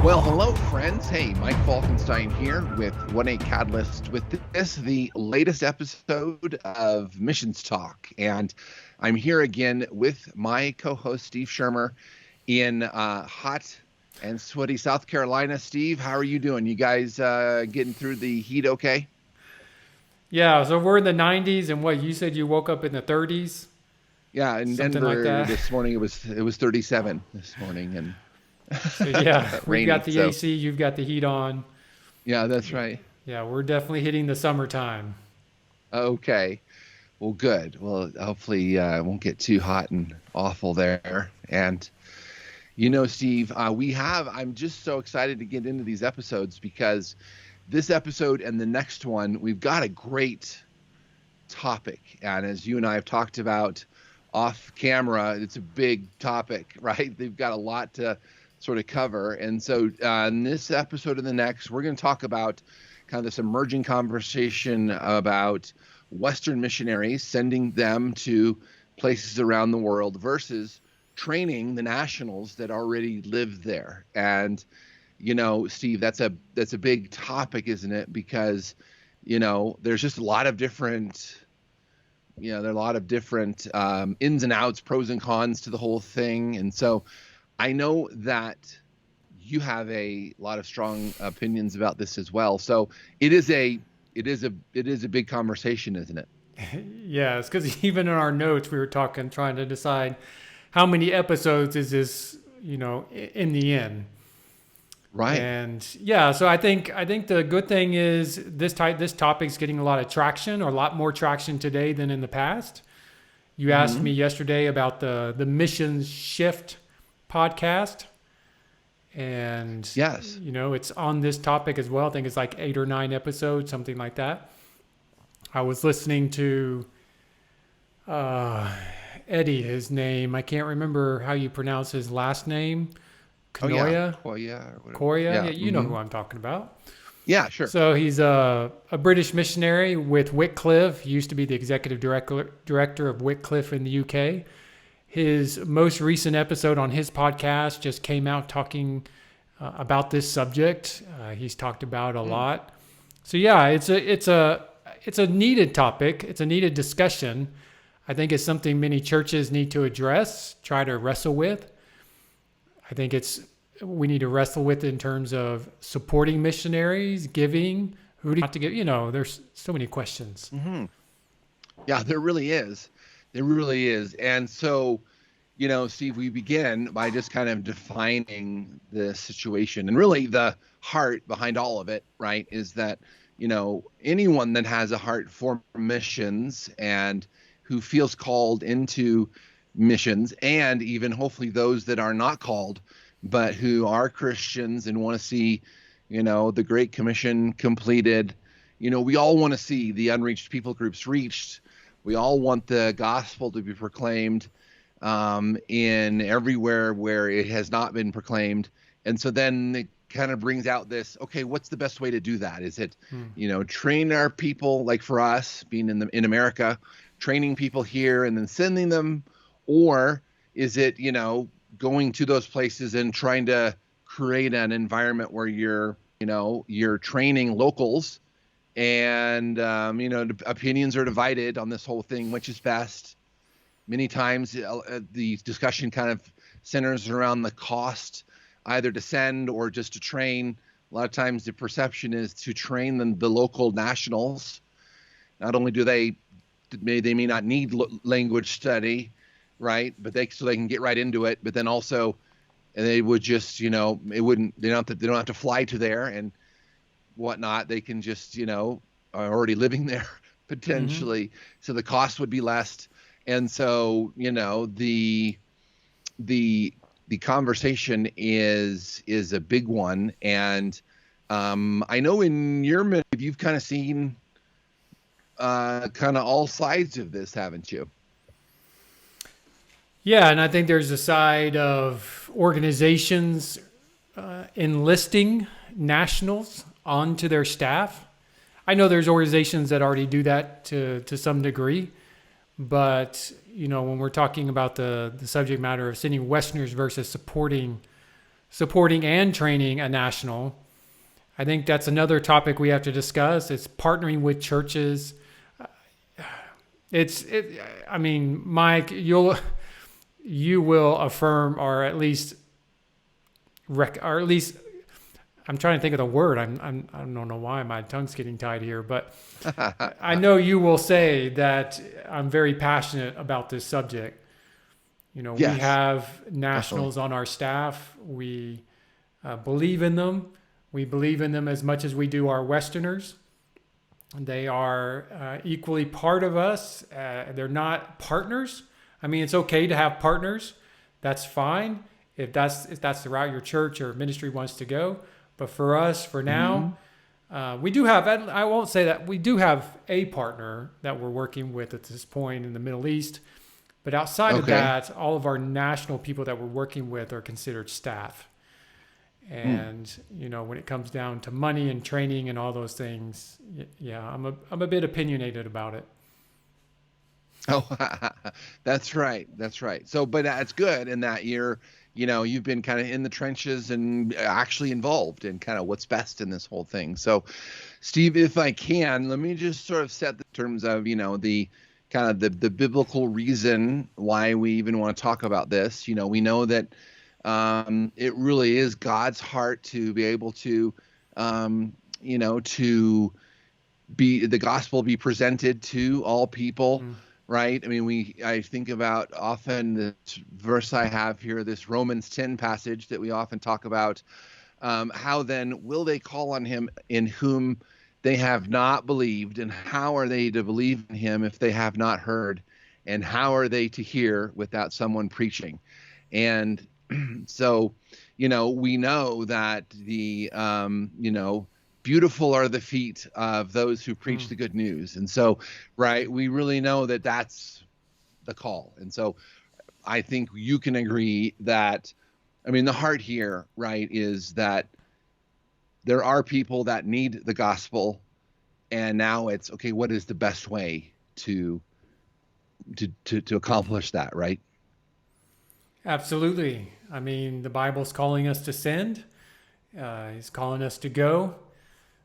Well, hello, friends. Hey, Mike Falkenstein here with 1-8 Catalyst with this, the latest episode of Missions Talk. And I'm here again with my co-host, Steve Shermer, in hot and sweaty South Carolina. Steve, how are you doing? You guys getting through the heat okay? Yeah, so we're in the 90s, and what you said you woke up in the 30s, Yeah, in something like Denver that. this morning, it was 37 this morning and So yeah, we've rainy. got the So, AC, you've got the heat on. yeah, that's right. Yeah, we're definitely hitting the summertime. Okay. Well, good. Well, hopefully it won't get too hot and awful there. And Steve, I'm just so excited to get into these episodes because this episode and the next one, we've got a great topic. And as you and I have talked about off camera, it's a big topic, right? They've got a lot to sort of cover. And so in this episode and the next, we're going to talk about kind of this emerging conversation about Western missionaries, sending them to places around the world versus training the nationals that already live there. And Steve, that's a big topic, isn't it? Because there's just a lot of different there are a lot of different ins and outs, pros and cons to the whole thing. And so I know that you have a lot of strong opinions about this as well. So it is a big conversation, isn't it? Yeah, it's because even in our notes, we were talking, trying to decide how many episodes is this, in the end. Right. And yeah, so I think the good thing is this topic's getting a lot of traction, or a lot more traction today than in the past. You asked Hmm. me yesterday about the Mission Shift podcast, and Yes. it's on this topic as well. I think it's like 8 or 9 episodes, something like that. I was listening to uh, Eddie, his name. I can't remember how you pronounce his last name. Oh yeah. Kanoya, Well, yeah, or whatever. Korea. Yeah. Yeah, you know Hmm. who I'm talking about. Yeah. Sure. So he's a British missionary with Wycliffe. He used to be the executive director of Wycliffe in the UK. His most recent episode on his podcast just came out talking about this subject. He's talked about a Mm. lot. So yeah, it's a needed topic. It's a needed discussion. I think it's something many churches need to address, try to wrestle with. I think we need to wrestle with in terms of supporting missionaries, giving, who do you have to give. There's so many questions. Hmm. Yeah, there really is. There really is. And so, Steve, we begin by just kind of defining the situation. And really the heart behind all of it, right, is that, anyone that has a heart for missions and who feels called into missions, and even hopefully those that are not called, but who are Christians and want to see, the Great Commission completed. We all want to see the unreached people groups reached. We all want the gospel to be proclaimed in everywhere where it has not been proclaimed. And so then it kind of brings out this, okay, what's the best way to do that? Is it, Hmm. train our people, like for us being in America, training people here and then sending them, or is it, going to those places and trying to create an environment where you're training locals and opinions are divided on this whole thing, which is best. Many times the discussion kind of centers around the cost, either to send or just to train. A lot of times the perception is to train the local nationals. Not only do they may not need language study, right, but they can get right into it, but then also they would just it wouldn't they don't have to fly to there and whatnot. They can just are already living there Mm-hmm. potentially, so the cost would be less. And so the the conversation is a big one. And I know in your ministry you've kind of seen kind of all sides of this, haven't you? Yeah, and I think there's a side of organizations enlisting nationals onto their staff. I know there's organizations that already do that to some degree, but when we're talking about the subject matter of sending Westerners versus supporting supporting and training a national. I think that's another topic we have to discuss. It's partnering with churches. I mean, Mike, you will affirm, or at least, I'm trying to think of the word. I don't know why my tongue's getting tied here, but I know you will say that I'm very passionate about this subject. We Yes, have definitely. nationals on our staff. We believe in them. We believe in them as much as we do our Westerners. They are equally part of us. They're not partners. I mean, it's okay to have partners. That's fine if that's the route your church or ministry wants to go. But for us, for Hmm. now, we do have. I won't say that we do have a partner that we're working with at this point in the Middle East. But outside of Okay. that, all of our national people that we're working with are considered staff. Mm. And when it comes down to money and training and all those things, yeah, I'm a bit opinionated about it. Oh, that's right. That's right. So, but that's good in that you've been kind of in the trenches and actually involved in kind of what's best in this whole thing. So, Steve, if I can, let me just sort of set the terms of, the kind of the biblical reason why we even want to talk about this. We know that it really is God's heart to be able to, to be the gospel be presented to all people, Mm, right? I mean, I think about often this verse I have here, this Romans 10 passage that we often talk about. How then will they call on him in whom they have not believed? And how are they to believe in him if they have not heard? And how are they to hear without someone preaching? And so, we know that beautiful are the feet of those who preach mm. the good news. And so, right, we really know that that's the call. And so I think you can agree that, I mean, the heart here, right, is that there are people that need the gospel. And now it's okay, what is the best way to accomplish that, right? Absolutely. I mean, the Bible's calling us to send. He's calling us to go.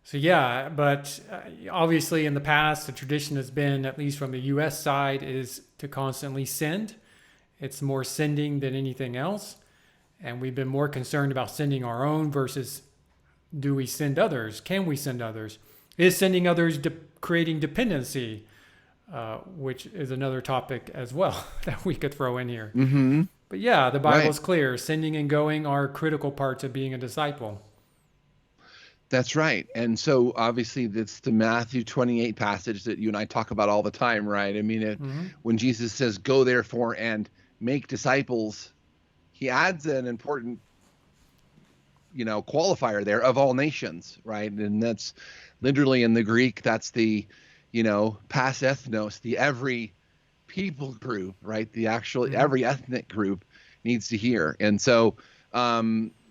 So yeah, but obviously in the past, the tradition has been, at least from the U.S. side, is to constantly send. It's more sending than anything else, and we've been more concerned about sending our own versus do we send others? Can we send others? Is sending others creating dependency, which is another topic as well that we could throw in here. Mm-hmm. But yeah, the Right. Bible's clear. Sending and going are critical parts of being a disciple. That's right. And so obviously that's the Matthew 28 passage that you and I talk about all the time, right? I mean, Hmm. when Jesus says, go therefore and make disciples, he adds an important, qualifier there of all nations, right? And that's literally in the Greek, that's the, pas ethnos, the every people group, right? The actual, Hmm. every ethnic group needs to hear. And so,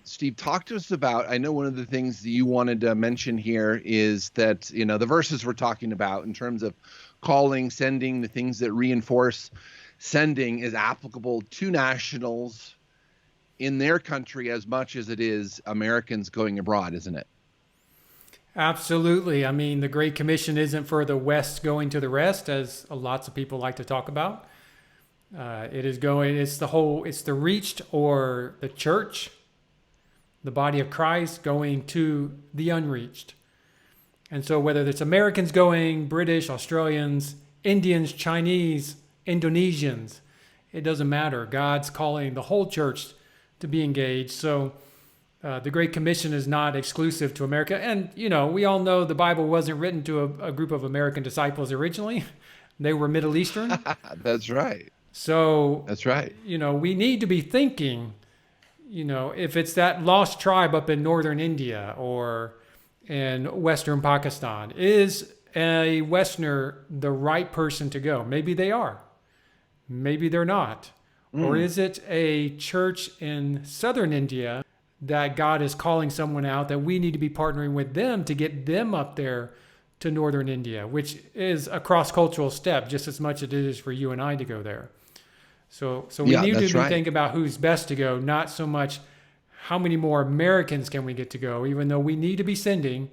Steve, talk to us about, I know one of the things that you wanted to mention here is that, the verses we're talking about in terms of calling, sending, the things that reinforce sending is applicable to nationals in their country as much as it is Americans going abroad, isn't it? Absolutely. I mean, the Great Commission isn't for the West going to the rest, as lots of people like to talk about. It's the reached or the church, the body of Christ going to the unreached. And so, whether it's Americans going, British, Australians, Indians, Chinese, Indonesians, it doesn't matter. God's calling the whole church to be engaged. So, the Great Commission is not exclusive to America. And, we all know the Bible wasn't written to a group of American disciples originally, they were Middle Eastern. That's right. So, That's right. we need to be thinking, if it's that lost tribe up in northern India or in western Pakistan, is a Westerner the right person to go? Maybe they are. Maybe they're not. Or Mm. is it a church in southern India that God is calling someone out that we need to be partnering with them to get them up there to northern India, which is a cross cultural step just as much as it is for you and I to go there. So we Yeah, need to that's be right. thinking about who's best to go, not so much how many more Americans can we get to go, even though we need to be sending,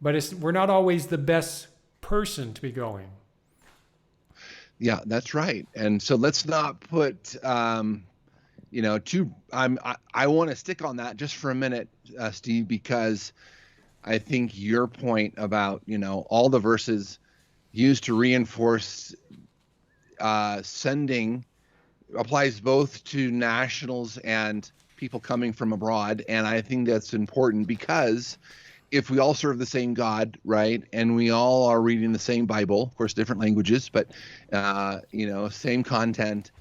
but we're not always the best person to be going. Yeah, that's right. And so let's not put, I want to stick on that just for a minute, Steve, because I think your point about, all the verses used to reinforce sending applies both to nationals and people coming from abroad. And I think that's important because if we all serve the same God, right, and we all are reading the same Bible, of course, different languages, but same content.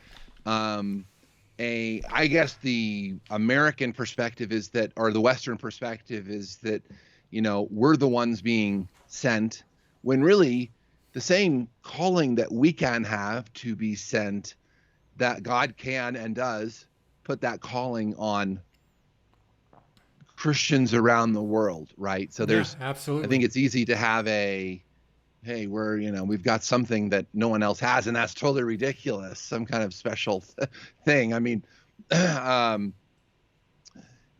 I guess the American perspective is that, or the Western perspective is that, we're the ones being sent, when really the same calling that we can have to be sent, that God can and does put that calling on Christians around the world, right? So Yeah, I think absolutely. it's easy to have hey, we've got something that no one else has, and that's totally ridiculous. Some kind of special thing. I mean, um,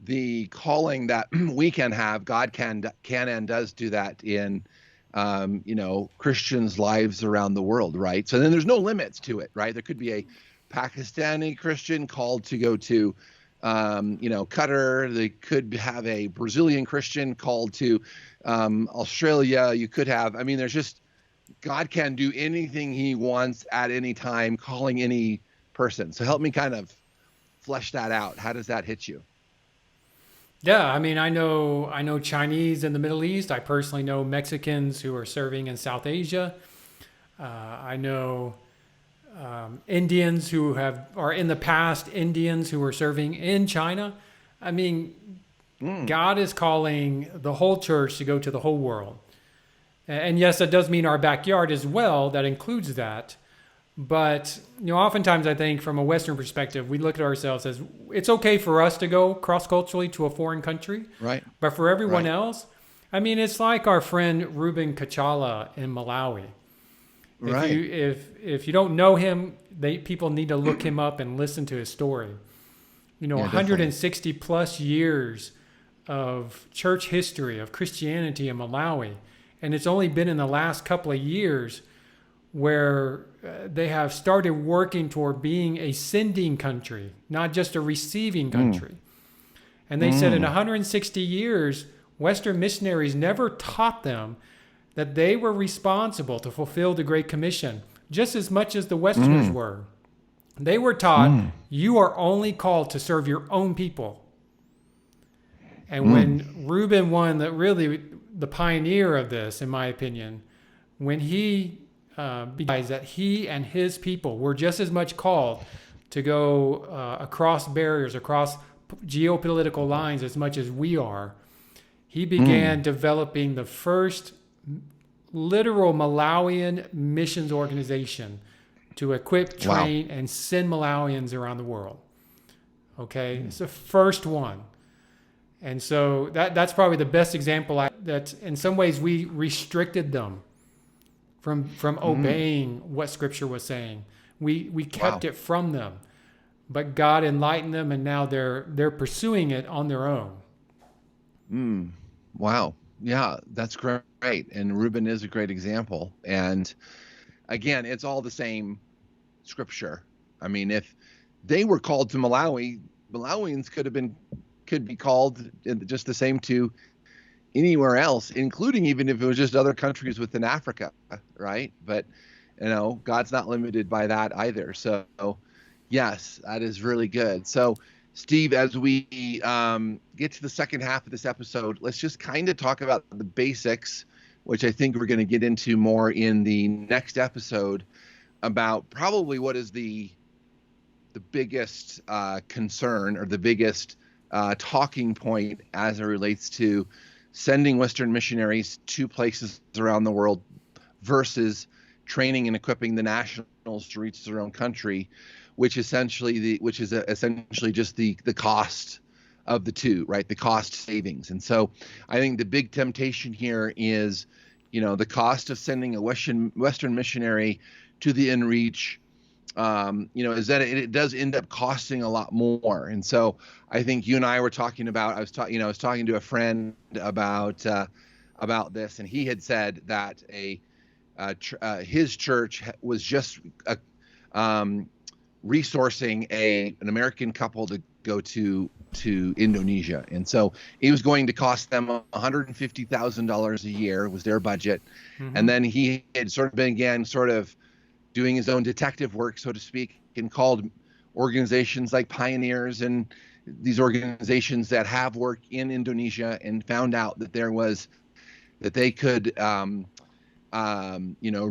the calling that we can have, God can and does do that in, Christians' lives around the world, right? So then there's no limits to it, right? There could be a Pakistani Christian called to go to, Qatar. They could have a Brazilian Christian called to Australia. You could have, there's just, God can do anything he wants at any time, calling any person. So help me kind of flesh that out. How does that hit you? Yeah, I know Chinese in the Middle East. I personally know Mexicans who are serving in South Asia. I know Indians who are in the past Indians who are serving in China. I mean, Mm, God is calling the whole church to go to the whole world. And yes, that does mean our backyard as well. That includes that. But oftentimes I think from a Western perspective, we look at ourselves as it's okay for us to go cross culturally to a foreign country, right, but for everyone right, else, it's like our friend Ruben Kachala in Malawi. right. If you don't know him, people need to look him up and listen to his story. Yeah, definitely. 160 plus years of church history of Christianity in Malawi, and it's only been in the last couple of years where they have started working toward being a sending country, not just a receiving Mm, country. And they said in mm, 160 years, Western missionaries never taught them that they were responsible to fulfill the Great Commission just as much as the Westerners mm, were. They were taught mm, you are only called to serve your own people. And mm. when Reuben won, the pioneer of this, in my opinion, when he realized that he and his people were just as much called to go across barriers, across geopolitical lines as much as we are, he began Mm. developing the first literal Malawian missions organization to equip, Wow. train, and send Malawians around the world. Okay, it's the first one. And so that's probably the best example that in some ways we restricted them from Mm. obeying what scripture was saying. We kept Wow. it from them. But God enlightened them and now they're pursuing it on their own. Mm. Wow. Yeah, that's great. And Reuben is a great example. And again, it's all the same scripture. If they were called to Malawi, Malawians could be called just the same to anywhere else, including even if it was just other countries within Africa, right? But God's not limited by that either. So yes, that is really good. So Steve, as we get to the second half of this episode, let's just kind of talk about the basics, which I think we're going to get into more in the next episode, about probably what is the biggest concern, or the biggest talking point as it relates to sending Western missionaries to places around the world versus training and equipping the nationals to reach their own country, which is essentially just the cost of the two, right? The cost savings. And so I think the big temptation here is, the cost of sending a Western missionary to the inreach is that it does end up costing a lot more. And so I think you and I were talking about, I was talking to a friend about this, and he had said that his church was just um, resourcing an American couple to go to Indonesia, and so it was going to cost them $150,000 a year was their budget. Mm-hmm. And then he had began doing his own detective work, so to speak, and called organizations like Pioneers and these organizations that have work in Indonesia, and found out that they could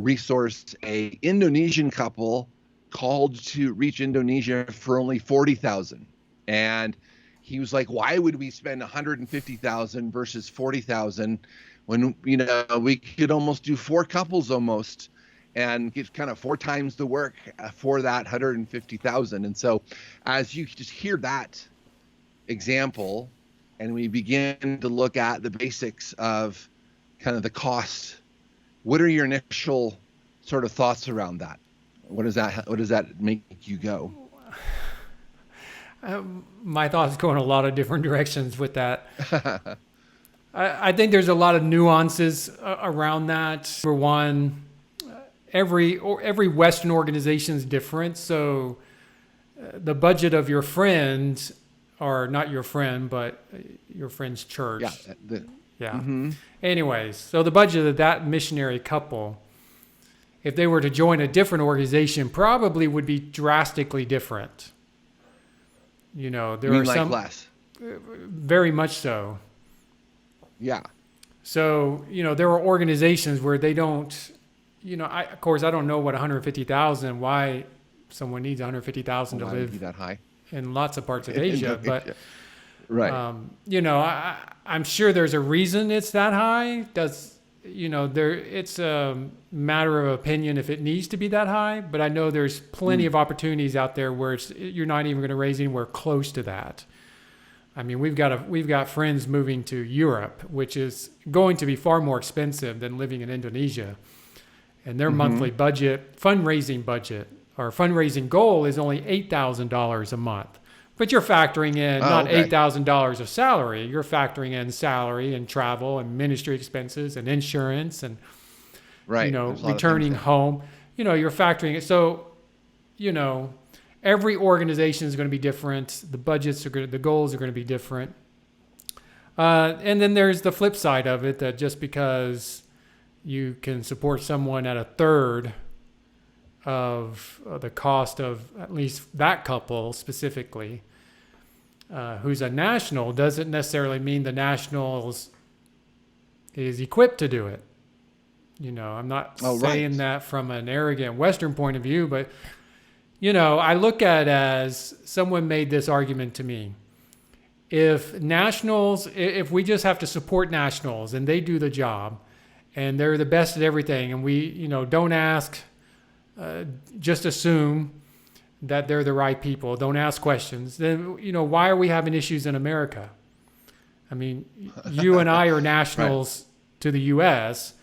resource a Indonesian couple called to reach Indonesia for only $40,000. And he was like, why would we spend $150,000 versus $40,000 when we could almost do 4 couples almost and get kind of 4 times the work for that $150,000. And so as you just hear that example, and we begin to look at the basics of kind of the cost, what are your initial sort of thoughts around that? What does that make you go? My thoughts go in a lot of different directions with that. I think there's a lot of nuances around that. For one, every Western organization is different. So the budget of your friend, or not your friend, but your friend's church. Yeah. Mm-hmm. Anyways, so the budget of that missionary couple, if they were to join a different organization, probably would be drastically different. There are some less. Very much so. Yeah. So, there are organizations where they don't, of course, I don't know what why someone needs $150,000 to live that high in lots of parts of Asia, but right. I'm sure there's a reason it's that high. It's a matter of opinion if it needs to be that high, but I know there's plenty of opportunities out there where you're not even going to raise anywhere close to that. I mean, we've got friends moving to Europe, which is going to be far more expensive than living in Indonesia, and their monthly fundraising goal is only $8,000 a month. But you're factoring in not $8,000 of salary. You're factoring in salary and travel and ministry expenses and insurance and, returning home. You're factoring it. So, every organization is going to be different. The the goals are going to be different. And then there's the flip side of it, that just because you can support someone at a third of the cost of at least that couple specifically, who's a national, doesn't necessarily mean the national is equipped to do it. I'm not saying that from an arrogant Western point of view, but, I look at it as someone made this argument to me. If we just have to support nationals and they do the job and they're the best at everything, and we, don't ask, just assume that they're the right people, don't ask questions, then, why are we having issues in America? I mean, you and I are nationals to the U.S.,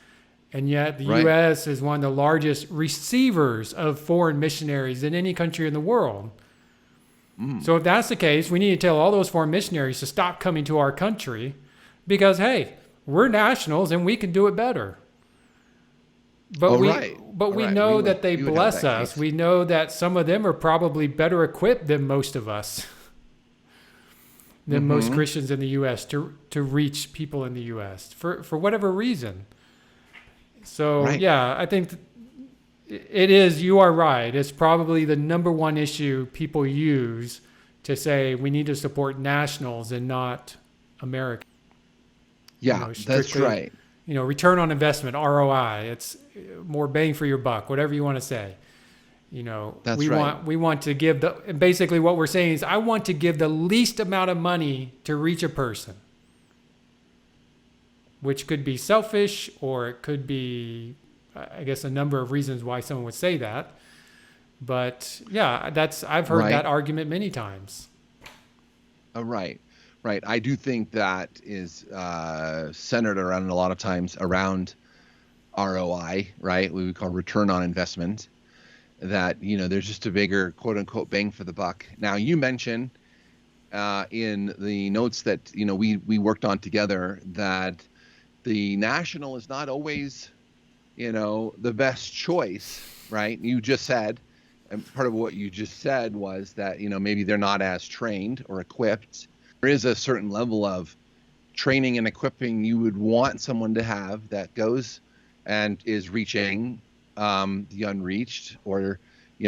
and yet the U.S. is one of the largest receivers of foreign missionaries in any country in the world. So if that's the case, we need to tell all those foreign missionaries to stop coming to our country because, hey, we're nationals and we can do it better. But we know that they bless us. We know that some of them are probably better equipped than most of us, than most Christians in the U.S. to reach people in the U.S. for whatever reason. So, I think it is, you are right. It's probably the number one issue people use to say we need to support nationals and not Americans. Yeah, that's right. Return on investment, ROI. It's more bang for your buck, whatever you want to say. That's we want to give basically what we're saying is I want to give the least amount of money to reach a person, which could be selfish, or it could be, I guess, a number of reasons why someone would say that. But yeah, I've heard that argument many times. Right. I do think that is centered around a lot of times around ROI, right? What we call return on investment. that, there's just a bigger quote unquote bang for the buck. Now, you mentioned in the notes that, we worked on together, that the national is not always, the best choice, right? You just said, and part of what you just said was that, maybe they're not as trained or equipped. There is a certain level of training and equipping you would want someone to have that goes and is reaching the unreached, or,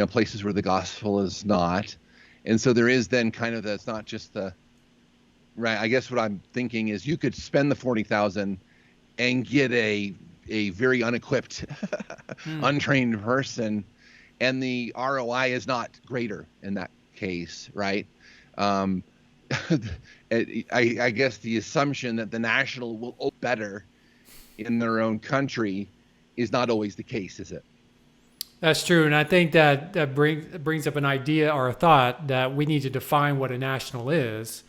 places where the gospel is not. And so there is then kind of, that's not just the, right. I guess what I'm thinking is you could spend the 40,000 and get a very unequipped, untrained person, and the ROI is not greater in that case, right? I guess the assumption that the national will do better in their own country is not always the case, is it? That's true, and I think that brings up an idea or a thought that we need to define what a national is.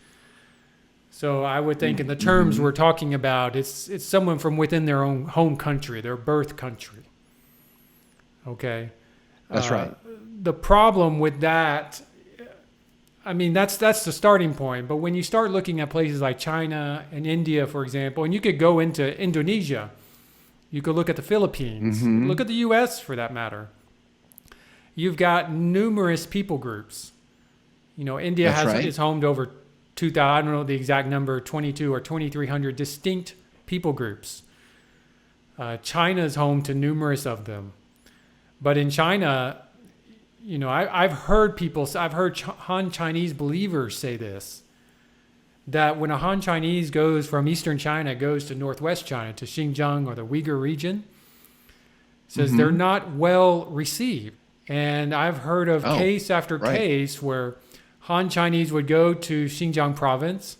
So I would think in the terms we're talking about, it's someone from within their own home country, their birth country. Okay? That's right. The problem with that, I mean, that's the starting point. But when you start looking at places like China and India, for example, and you could go into Indonesia, you could look at the Philippines, look at the U.S. for that matter. You've got numerous people groups. India is home to over 2,000, I don't know the exact number, 22 or 2,300 distinct people groups. China is home to numerous of them. But in China, I've heard Han Chinese believers say this, that when a Han Chinese goes from Eastern China, goes to Northwest China, to Xinjiang or the Uyghur region, says they're not well received. And I've heard of case after case where Han Chinese would go to Xinjiang province.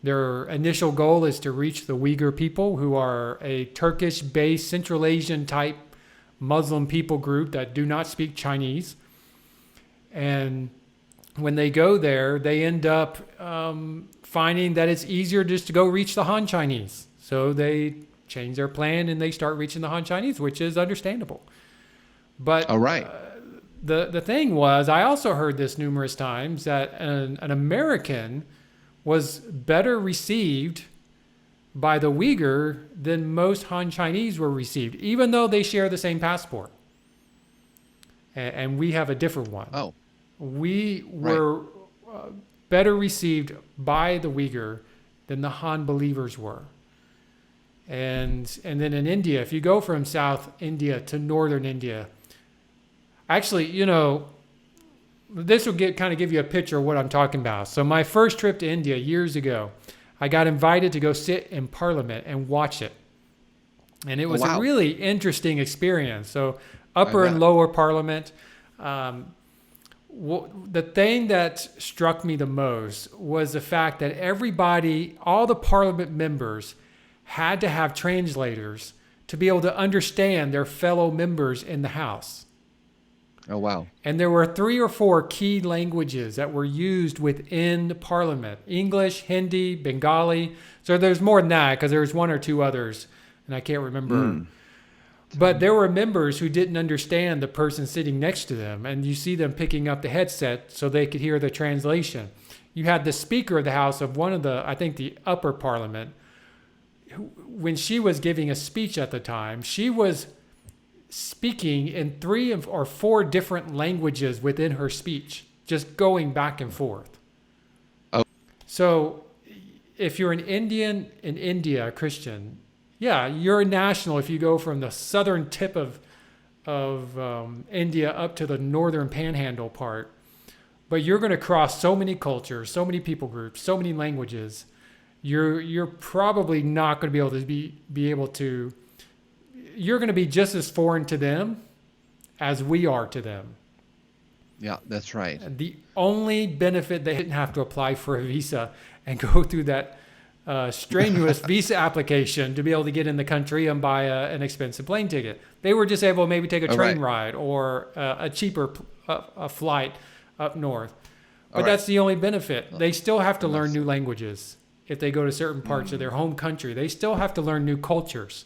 Their initial goal is to reach the Uyghur people, who are a Turkish-based Central Asian type Muslim people group that do not speak Chinese. And when they go there, they end up finding that it's easier just to go reach the Han Chinese. So they change their plan and they start reaching the Han Chinese, which is understandable. But the thing was, I also heard this numerous times, that an American was better received by the Uyghur than most Han Chinese were received, even though they share the same passport. And we have a different one. We were better received by the Uyghur than the Han believers were. And then in India, if you go from South India to Northern India, actually, this will give you a picture of what I'm talking about. So my first trip to India years ago, I got invited to go sit in Parliament and watch it. And it was a really interesting experience. So upper and lower Parliament. The thing that struck me the most was the fact that everybody, all the Parliament members, had to have translators to be able to understand their fellow members in the House. Oh, wow. And there were 3 or 4 key languages that were used within the Parliament: English, Hindi, Bengali. So there's more than that, because there's 1 or 2 others, and I can't remember. But there were members who didn't understand the person sitting next to them, and you see them picking up the headset so they could hear the translation. You had the Speaker of the House of one of the upper Parliament, when she was giving a speech at the time, she was speaking in 3 or 4 different languages within her speech, just going back and forth. So if you're an Indian in India, a Christian, you're a national if you go from the southern tip of India up to the northern panhandle part. But you're going to cross so many cultures, so many people groups, so many languages. You're probably not going to be able to be able to. You're going to be just as foreign to them as we are to them. Yeah, that's right. The only benefit, they didn't have to apply for a visa and go through that strenuous visa application to be able to get in the country and buy an expensive plane ticket. They were just able to maybe take a train ride or a cheaper flight up north. But that's the only benefit. They still have to learn new languages. If they go to certain parts of their home country, they still have to learn new cultures.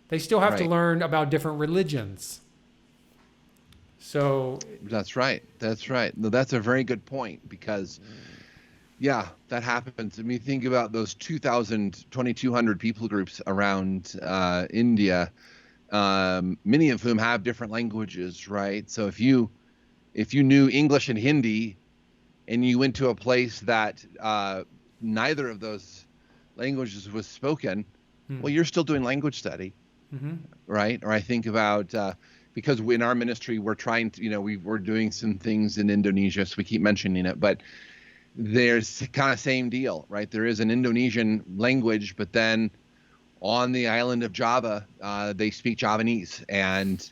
They still have to learn about different religions. So, That's right. That's right. No, that's a very good point because, yeah, that happens. I mean, think about those 2,200 people groups around India, many of whom have different languages, right? So if you knew English and Hindi and you went to a place that neither of those languages was spoken, hmm, well, you're still doing language study, hmm, right? Or I think about because in our ministry we're trying to, we're doing some things in Indonesia, so we keep mentioning it, but there's kind of same deal, right? There is an Indonesian language, but then on the island of Java, they speak Javanese, and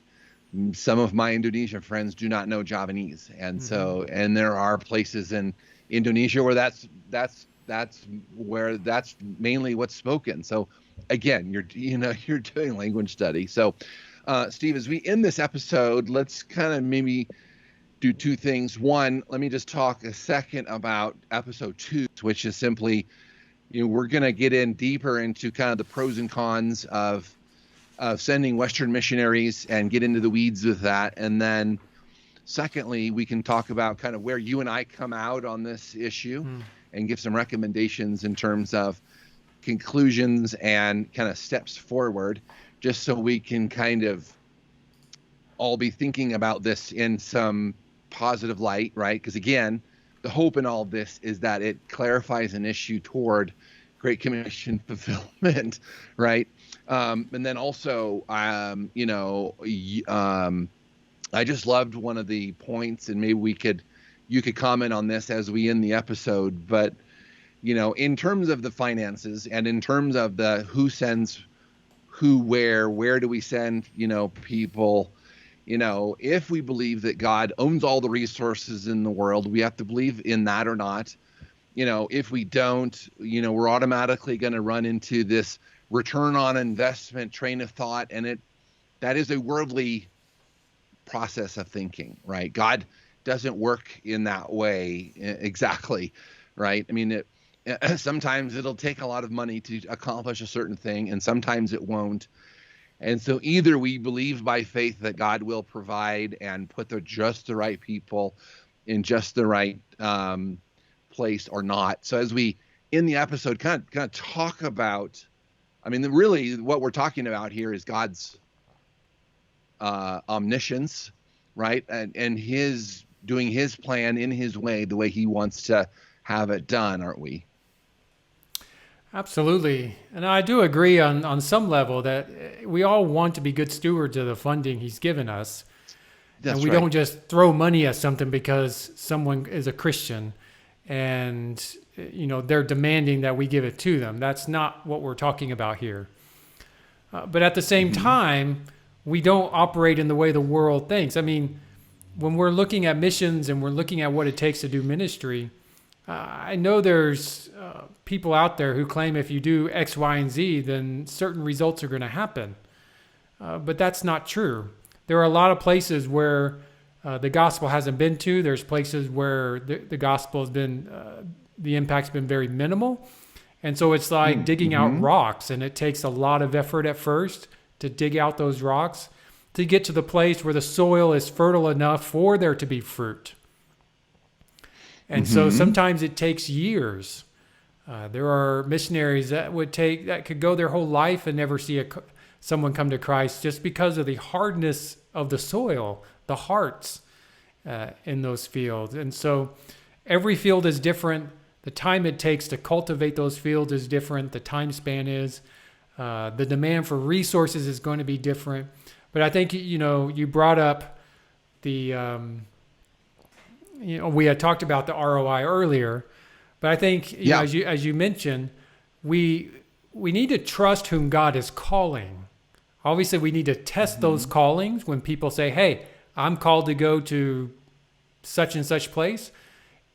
some of my Indonesian friends do not know Javanese, and hmm. and there are places in Indonesia where that's mainly what's spoken. So again, you're doing language study. So, Steve, as we end this episode, let's kind of maybe do two things. One, let me just talk a second about episode 2, which is simply, we're going to get in deeper into kind of the pros and cons of sending Western missionaries and get into the weeds with that. And then secondly, we can talk about kind of where you and I come out on this issue Hmm. and give some recommendations in terms of conclusions and kind of steps forward, just so we can kind of all be thinking about this in some positive light, right? Because again, the hope in all of this is that it clarifies an issue toward Great Commission fulfillment, right? And then also, I just loved one of the points, and maybe you could comment on this as we end the episode. But in terms of the finances and in terms of the who sends who, where do we send, people, if we believe that God owns all the resources in the world, we have to believe in that or not. If we don't, we're automatically going to run into this return on investment train of thought, and that is a worldly process of thinking, right? God doesn't work in that way exactly, right? I mean, sometimes it'll take a lot of money to accomplish a certain thing, and sometimes it won't. And so either we believe by faith that God will provide and put just the right people in just the right place, or not. So as we in the episode kind of talk about, I mean, really what we're talking about here is God's omniscience, right? And his doing his plan in his way, the way he wants to have it done, aren't we? Absolutely. And I do agree on some level that we all want to be good stewards of the funding he's given us. And That's we right. don't just throw money at something because someone is a Christian and they're demanding that we give it to them. That's not what we're talking about here. But at the same Mm-hmm. time, we don't operate in the way the world thinks. I mean, when we're looking at missions and we're looking at what it takes to do ministry, I know there's people out there who claim if you do X, Y, and Z, then certain results are going to happen. But that's not true. There are a lot of places where the gospel hasn't been to. There's places where the gospel has been, the impact's been very minimal. And so it's like digging out Mm-hmm. rocks, and it takes a lot of effort at first to dig out those rocks to get to the place where the soil is fertile enough for there to be fruit. And so Mm-hmm. sometimes it takes years. There are missionaries that could go their whole life and never see someone come to Christ just because of the hardness of the soil, the hearts in those fields. And so every field is different. The time it takes to cultivate those fields is different. The time span is. The demand for resources is going to be different. But I think, you brought up the, we had talked about the ROI earlier, but I think, Yeah. as you mentioned, we need to trust whom God is calling. Obviously, we need to test those Mm-hmm. callings when people say, hey, I'm called to go to such and such place.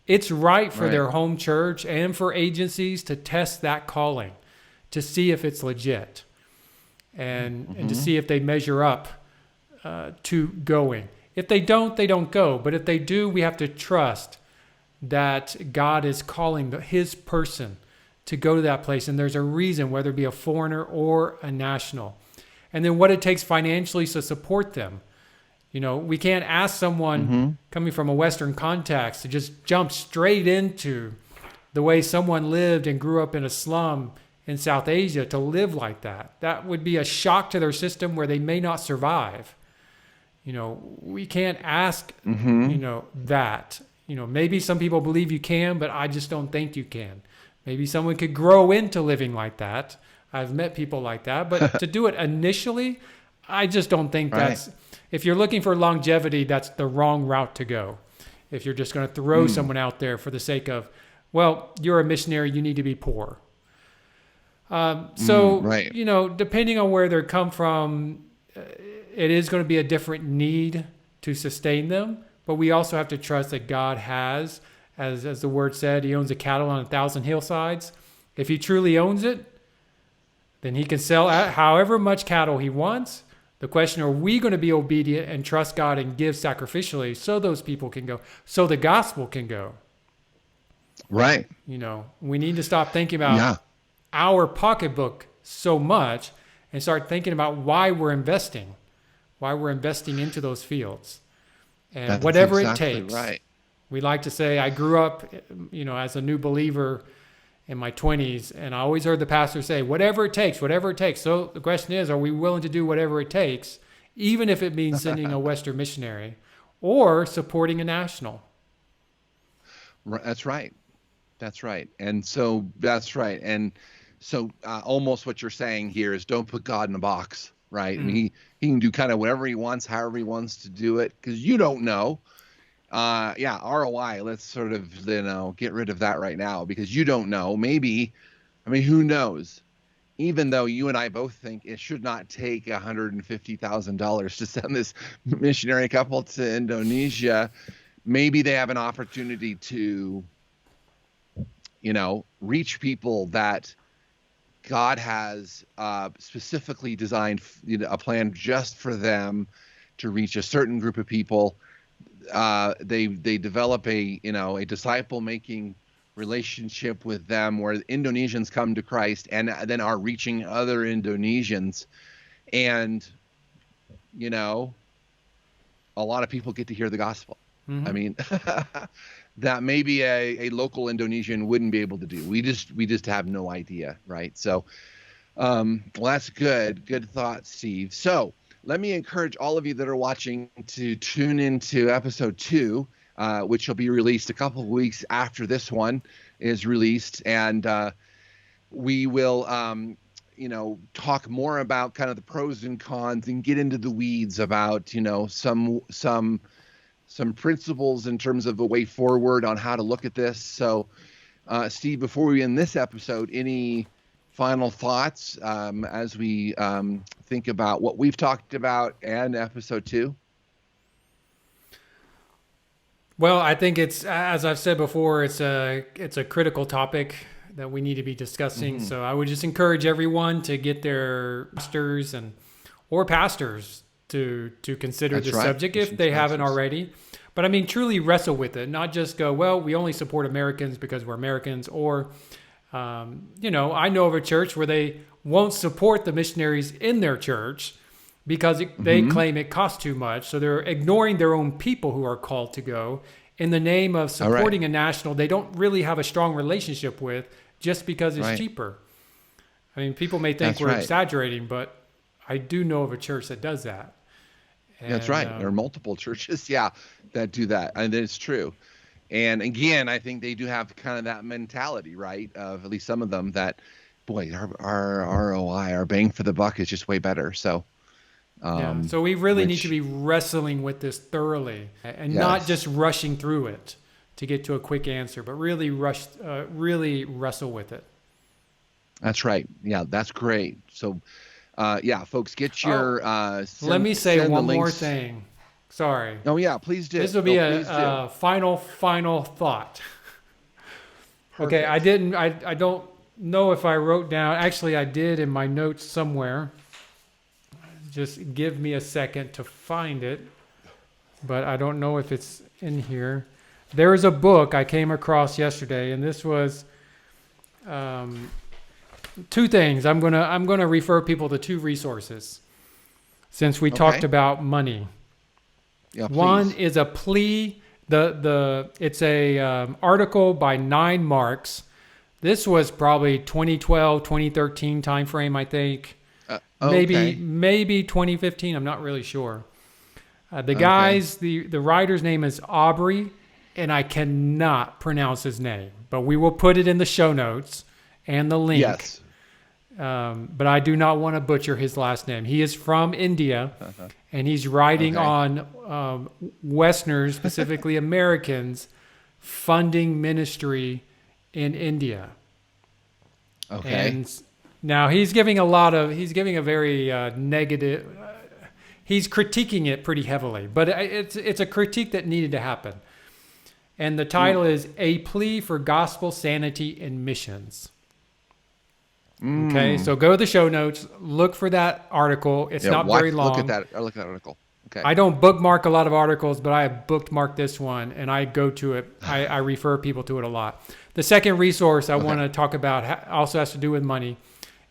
It's right for Right. their home church and for agencies to test that calling to see if it's legit and to Mm-hmm. see if they measure up to going. If they don't go. But if they do, we have to trust that God is calling his person to go to that place. And there's a reason, whether it be a foreigner or a national. And then what it takes financially to support them. We can't ask someone Mm-hmm. coming from a Western context to just jump straight into the way someone lived and grew up in a slum in South Asia to live like that. That would be a shock to their system where they may not survive. We can't ask, Mm-hmm. that. Maybe some people believe you can, but I just don't think you can. Maybe someone could grow into living like that. I've met people like that, but to do it initially, I just don't think Right. if you're looking for longevity, that's the wrong route to go. If you're just going to throw Mm. someone out there for the sake of, well, you're a missionary, you need to be poor. So, Right. depending on where they come from, it is going to be a different need to sustain them. But we also have to trust that God has, as the word said, he owns a cattle on 1,000 hillsides. If he truly owns it, then he can sell however much cattle he wants. The question, are we going to be obedient and trust God and give sacrificially so those people can go, so the gospel can go? Right. We need to stop thinking about Yeah. our pocketbook so much and start thinking about why we're investing into those fields. And That's whatever it exactly takes. right. We like to say, I grew up, as a new believer in my 20s, and I always heard the pastor say, whatever it takes, whatever it takes. So the question is, are we willing to do whatever it takes, even if it means sending a Western missionary or supporting a national? That's right. That's right. And so that's right. And so almost what you're saying here is don't put God in a box, right? I mean, he can do kind of whatever he wants, however he wants to do it, because you don't know. Yeah, ROI, let's sort of, get rid of that right now because you don't know. Maybe, I mean, who knows? Even though you and I both think it should not take $150,000 to send this missionary couple to Indonesia, maybe they have an opportunity to, reach people that God has specifically designed, a plan just for them to reach a certain group of people. They develop a disciple making relationship with them where Indonesians come to Christ and then are reaching other Indonesians, and a lot of people get to hear the gospel. Mm-hmm. I mean, that maybe a local Indonesian wouldn't be able to do. We just have no idea, right? So, well, that's good thought, Steve. So let me encourage all of you that are watching to tune into episode 2, which will be released a couple of weeks after this one is released, and we will talk more about kind of the pros and cons and get into the weeds about some principles in terms of a way forward on how to look at this. So, Steve, before we end this episode, any final thoughts as we think about what we've talked about and episode 2? Well, I think it's, as I've said before, it's a critical topic that we need to be discussing. Mm-hmm. So I would just encourage everyone to get their pastors or pastors to consider That's the right. subject if they haven't already. But I mean, truly wrestle with it, not just go, well, we only support Americans because we're Americans, or I know of a church where they won't support the missionaries in their church because they claim it costs too much. So they're ignoring their own people who are called to go in the name of supporting a national they don't really have a strong relationship with just because it's cheaper. I mean, people may think we're exaggerating, but I do know of a church that does that. And, that's right. There are multiple churches, that do that. And it's true. And again, I think they do have kind of that mentality, right? Of at least some of them that, boy, our ROI, our bang for the buck is just way better. So, so we really need to be wrestling with this thoroughly and not just rushing through it to get to a quick answer, but really wrestle with it. That's right. Yeah, that's great. So, folks, get your. Let me say one more thing. Sorry. Oh yeah, please do. This will be a final thought. Okay, I don't know if I wrote down. Actually, I did in my notes somewhere. Just give me a second to find it, but I don't know if it's in here. There is a book I came across yesterday, and this was two things. I'm gonna refer people to two resources since we talked about money. Yeah, One please. is a plea. It's a article by 9 Marks. This was probably 2012, 2013 timeframe, I think. Maybe Okay. 2015. I'm not really sure. Okay. The writer's name is Aubrey, and I cannot pronounce his name, but we will put it in the show notes and the link. Yes. But I do not want to butcher his last name. He is from India, and he's writing Okay. on Westerners, specifically Americans, funding ministry in India. Okay. And now he's giving a very negative. He's critiquing it pretty heavily, but it's a critique that needed to happen. And the title is "A Plea for Gospel Sanity in Missions." Okay, so go to the show notes, look for that article. It's Yeah. not very Look at long. that. Look at that article. Okay. I don't bookmark a lot of articles, but I have bookmarked this one, and I go to it. I refer people to it a lot. The second resource I want to talk about also has to do with money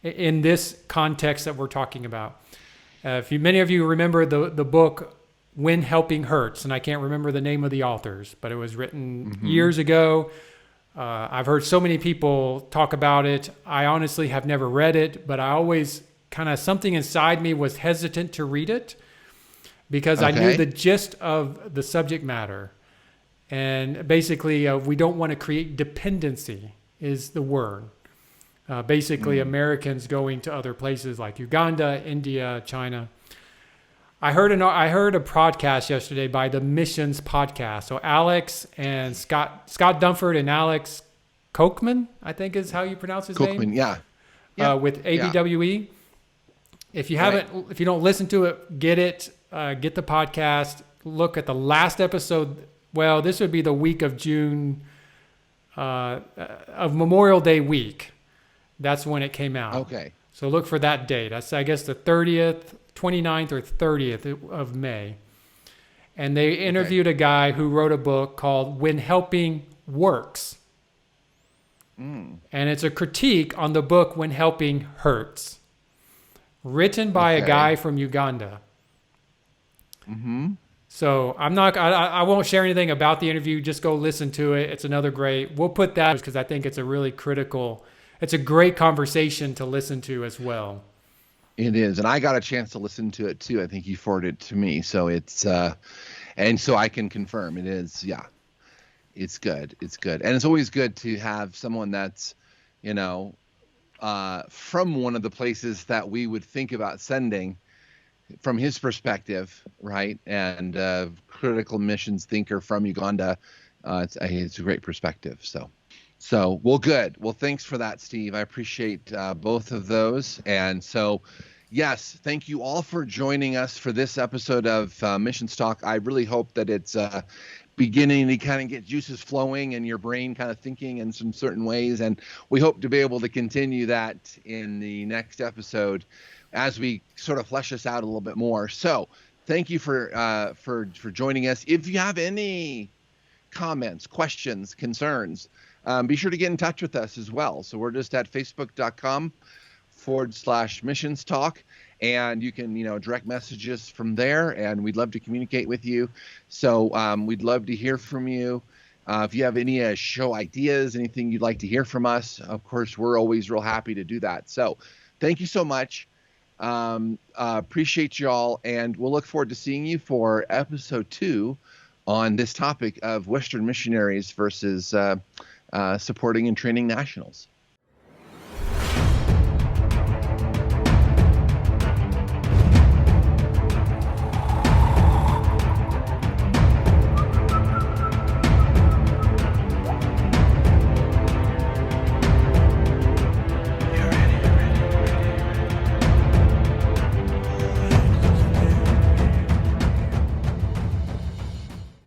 in this context that we're talking about. Many of you remember the book "When Helping Hurts," and I can't remember the name of the authors, but it was written years ago. I've heard so many people talk about it. I honestly have never read it, but I always kind of something inside me was hesitant to read it because I knew the gist of the subject matter. And basically, we don't want to create dependency is the word. Americans going to other places like Uganda, India, China. I heard a podcast yesterday by the Missions Podcast. So Alex and Scott Dunford and Alex Kochman, I think is how you pronounce his name. Yeah. Yeah. With ABWE. If you if you don't listen to it, get the podcast. Look at the last episode. Well, this would be the week of June, of Memorial Day week. That's when it came out. Okay. So look for that date. That's, I guess, the 30th, 29th or 30th of May. And they interviewed a guy who wrote a book called When Helping Works. And it's a critique on the book When Helping Hurts, written by a guy from Uganda. So I won't share anything about the interview. Just go listen to it. It's another great, we'll put that because I think it's a really critical, it's a great conversation to listen to as well. It is. And I got a chance to listen to it too. I think you forwarded it to me. So it's, and so I can confirm it is. Yeah, it's good. It's good. And it's always good to have someone that's, from one of the places that we would think about sending, from his perspective, right? And critical missions thinker from Uganda. It's a great perspective. So, well, good. Well, thanks for that, Steve. I appreciate both of those. And so, yes, thank you all for joining us for this episode of Missions Talk. I really hope that it's beginning to kind of get juices flowing and your brain kind of thinking in some certain ways. And we hope to be able to continue that in the next episode as we sort of flesh this out a little bit more. So thank you for joining us. If you have any comments, questions, concerns, be sure to get in touch with us as well. So we're just at facebook.com/missions talk, and you can, direct messages from there, and we'd love to communicate with you. So we'd love to hear from you. If you have any show ideas, anything you'd like to hear from us, of course, we're always real happy to do that. So thank you so much. Appreciate y'all, and we'll look forward to seeing you for episode 2 on this topic of Western missionaries versus supporting and training nationals.